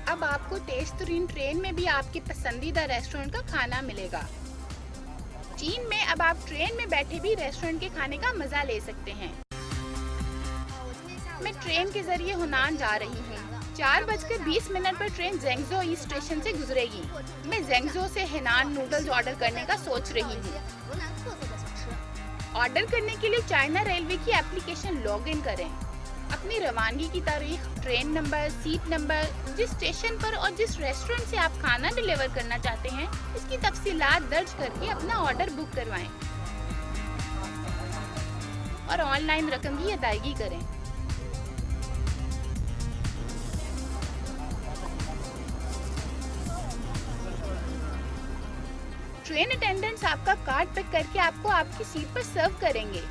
अब आपको test train में भी आपके पसंदीदा रेस्टोरेंट का खाना मिलेगा। चीन में अब आप ट्रेन में बैठे भी रेस्टोरेंट के खाने का मजा ले सकते हैं। मैं ट्रेन के जरिए हुनान जा रही हूँ। 4:20 पर ट्रेन ज़ेंगज़ो ईस्ट स्टेशन से गुजरेगी। मैं ज़ेंगज़ो से हेनान नूडल्स ऑर्डर करने का सोच रही हूँ। ऑर्डर करने के लिए चाइना रेलवे की एप्लीकेशन लॉग इन करें। अपनी रवानगी की तारीख, ट्रेन नंबर, सीट नंबर, जिस स्टेशन पर और जिस रेस्टोरेंट से आप खाना डिलीवर करना चाहते हैं, इसकी तफसीलात दर्ज करके अपना ऑर्डर बुक करवाएं और ऑनलाइन रकम की अदायगी करें। ट्रेन अटेंडेंट्स आपका कार्ड पिक करके आपको आपकी सीट पर सर्व करेंगे।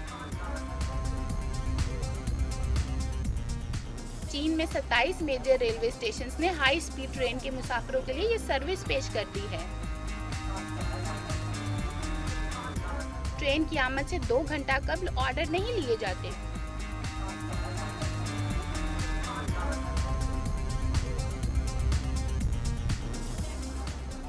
चीन में 27 मेजर रेलवे स्टेशंस ने हाई स्पीड ट्रेन के मुसाफिरों के लिए ये सर्विस पेश कर दी है। ट्रेन की आमद से 2 घंटा कबल ऑर्डर नहीं लिए जाते।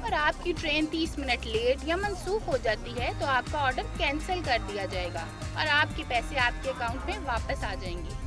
और आपकी ट्रेन 30 मिनट लेट या मंसूख हो जाती है तो आपका ऑर्डर कैंसिल कर दिया जाएगा और आपके पैसे आपके अकाउंट में वापस आ जाएंगे।